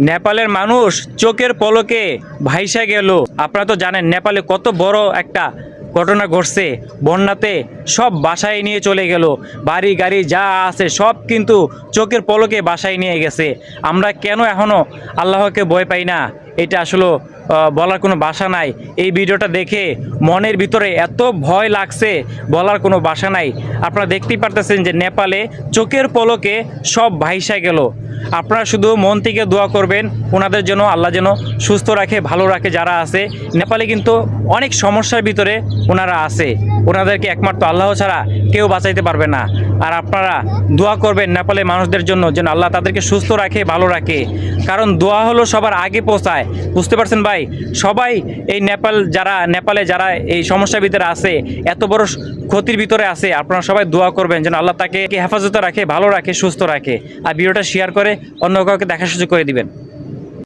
নেপালের মানুষ চোখের পলকে ভাইসা গেল। আপনারা তো জানেন নেপালে কত বড় একটা ঘটনা ঘটছে। বন্যাতে সব বাসায় নিয়ে চলে গেল, বাড়ি গাড়ি যা আছে সব কিন্তু চোখের পলকে বাসায় নিয়ে গেছে। আমরা কেন এখনও আল্লাহকে ভয় পাই না, এটা আসলে বলার কোনো ভাষা নাই। এই ভিডিওটা দেখে মনের ভিতরে এত ভয় লাগছে, বলার কোনো ভাষা নাই। আপনারা দেখতেই পারতেছেন যে নেপালে চোখের পলকে সব ভাইসা গেল। আপনারা শুধু মন থেকে দোয়া করবেন ওনাদের জন্য, আল্লাহ যেন সুস্থ রাখে, ভালো রাখে। যারা আছে নেপালে কিন্তু অনেক সমস্যার ভিতরে ওনারা আছে, ওনাদেরকে একমাত্র আল্লাহ ছাড়া কেউ বাঁচাইতে পারবে না। আর আপনারা দোয়া করবেন নেপালের মানুষদের জন্য, যেন আল্লাহ তাদেরকে সুস্থ রাখে, ভালো রাখে। কারণ দোয়া হলো সবার আগে পৌঁছায়, বুঝতে পারছেন ভাই? সবাই এই নেপালে যারা এই সমস্যার ভিতরে আছে, এত বড় ক্ষতির ভিতরে আছে, আপনারা সবাই দোয়া করবেন যেন আল্লাহ তাকে হেফাজতে রাখে, ভালো রাখে, সুস্থ রাখে। আর ভিডিওটা শেয়ার করে অন্য কাউকে দেখার সুযোগ করে দিবেন।